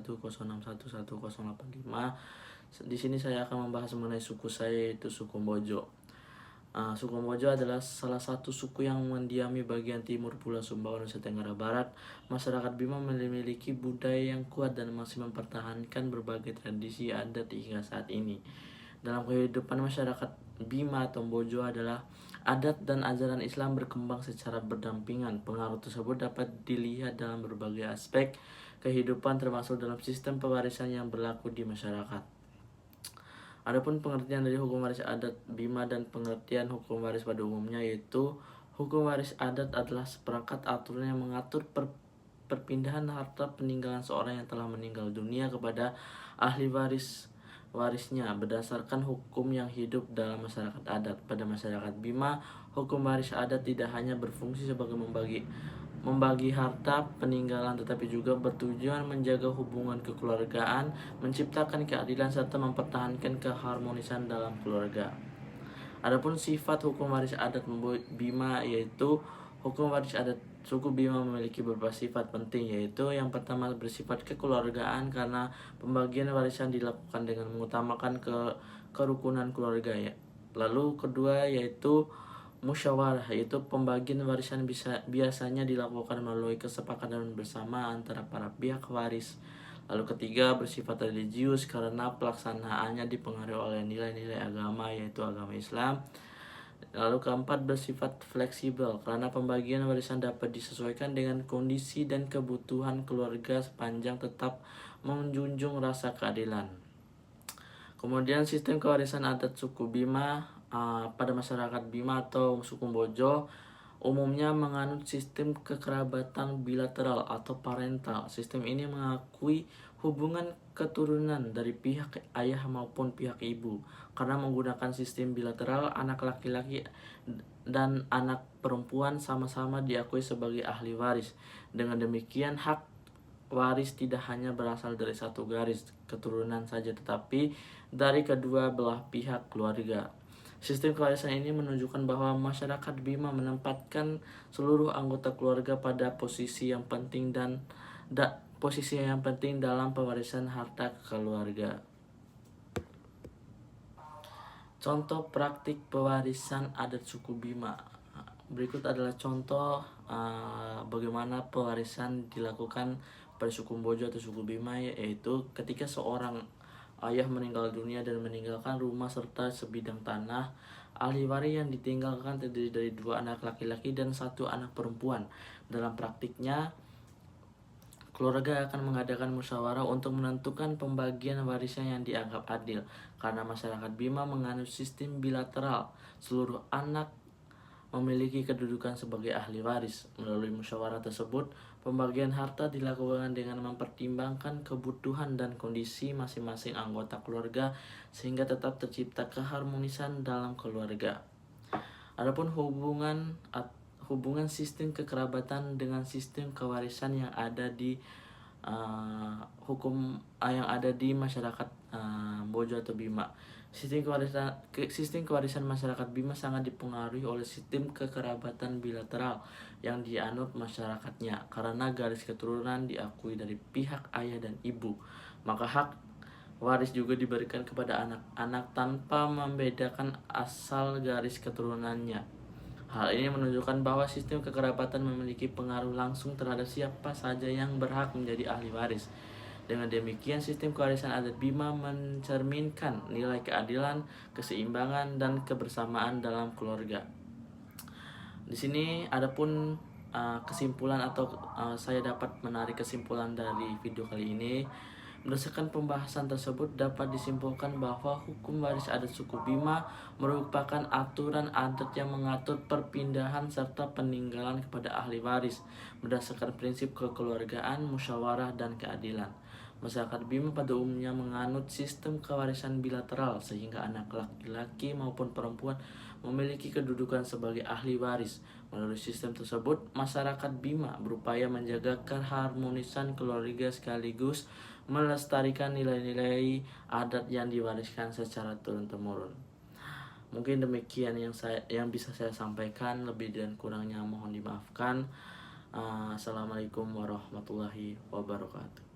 106111085. Di sini saya akan membahas mengenai suku saya, yaitu suku Mbojo. Suku Mbojo adalah salah satu suku yang mendiami bagian timur Pulau Sumbawa, Nusa Tenggara Barat. Masyarakat Bima memiliki budaya yang kuat dan masih mempertahankan berbagai tradisi adat hingga saat ini. Dalam kehidupan masyarakat Bima atau Mbojo adalah adat dan ajaran Islam berkembang secara berdampingan. Pengaruh tersebut dapat dilihat dalam berbagai aspek kehidupan, termasuk dalam sistem pewarisan yang berlaku di masyarakat. Adapun pengertian dari hukum waris adat Bima dan pengertian hukum waris pada umumnya, yaitu hukum waris adat adalah seperangkat aturan yang mengatur perpindahan harta peninggalan seorang yang telah meninggal dunia kepada ahli warisnya berdasarkan hukum yang hidup dalam masyarakat adat. Pada masyarakat Bima, hukum waris adat tidak hanya berfungsi sebagai membagi harta peninggalan, tetapi juga bertujuan menjaga hubungan kekeluargaan, menciptakan keadilan, serta mempertahankan keharmonisan dalam keluarga. Adapun sifat hukum waris adat Bima, yaitu hukum waris adat suku Bima memiliki beberapa sifat penting, yaitu yang pertama bersifat kekeluargaan karena pembagian warisan dilakukan dengan mengutamakan kerukunan keluarga ya. Lalu kedua yaitu musyawarah, yaitu pembagian warisan biasanya dilakukan melalui kesepakatan bersama antara para pihak waris. Lalu ketiga bersifat religius karena pelaksanaannya dipengaruhi oleh nilai-nilai agama, yaitu agama Islam. Lalu keempat bersifat fleksibel karena pembagian warisan dapat disesuaikan dengan kondisi dan kebutuhan keluarga sepanjang tetap menjunjung rasa keadilan. Kemudian sistem kewarisan adat suku Bima pada masyarakat Bima atau suku Mbojo umumnya menganut sistem kekerabatan bilateral atau parental. Sistem ini mengakui hubungan keturunan dari pihak ayah maupun pihak ibu. Karena menggunakan sistem bilateral, anak laki-laki dan anak perempuan sama-sama diakui sebagai ahli waris. Dengan demikian, hak waris tidak hanya berasal dari satu garis keturunan saja, tetapi dari kedua belah pihak keluarga. Sistem kewarisan ini menunjukkan bahwa masyarakat Bima menempatkan seluruh anggota keluarga pada posisi yang penting dalam pewarisan harta keluarga. Contoh praktik pewarisan adat suku Bima. Berikut adalah contoh bagaimana pewarisan dilakukan pada suku Mbojo atau suku Bima, yaitu ketika seorang ayah meninggal dunia dan meninggalkan rumah serta sebidang tanah, ahli waris yang ditinggalkan terdiri dari 2 anak laki-laki dan 1 anak perempuan. Dalam praktiknya, keluarga akan mengadakan musyawarah untuk menentukan pembagian warisan yang dianggap adil. Karena masyarakat Bima menganut sistem bilateral, seluruh anak memiliki kedudukan sebagai ahli waris. Melalui musyawarah tersebut, pembagian harta dilakukan dengan mempertimbangkan kebutuhan dan kondisi masing-masing anggota keluarga sehingga tetap tercipta keharmonisan dalam keluarga. Adapun hubungan sistem kekerabatan dengan sistem kewarisan yang ada di masyarakat Mbojo atau Bima. Sistem kewarisan masyarakat Bima sangat dipengaruhi oleh sistem kekerabatan bilateral yang dianut masyarakatnya. Karena garis keturunan diakui dari pihak ayah dan ibu, maka hak waris juga diberikan kepada anak-anak tanpa membedakan asal garis keturunannya. Hal ini menunjukkan bahwa sistem kekerabatan memiliki pengaruh langsung terhadap siapa saja yang berhak menjadi ahli waris. Dengan demikian, sistem kewarisan adat Bima mencerminkan nilai keadilan, keseimbangan, dan kebersamaan dalam keluarga. Di sini adapun kesimpulan atau saya dapat menarik kesimpulan dari video kali ini. Berdasarkan pembahasan tersebut dapat disimpulkan bahwa hukum waris adat suku Bima merupakan aturan adat yang mengatur perpindahan serta peninggalan kepada ahli waris berdasarkan prinsip kekeluargaan, musyawarah, dan keadilan. Masyarakat Bima pada umumnya menganut sistem kewarisan bilateral sehingga anak laki-laki maupun perempuan memiliki kedudukan sebagai ahli waris. Melalui sistem tersebut, masyarakat Bima berupaya menjaga keharmonisan keluarga sekaligus melestarikan nilai-nilai adat yang diwariskan secara turun-temurun. Mungkin demikian yang bisa saya sampaikan, lebih dan kurangnya mohon dimaafkan. Assalamualaikum warahmatullahi wabarakatuh.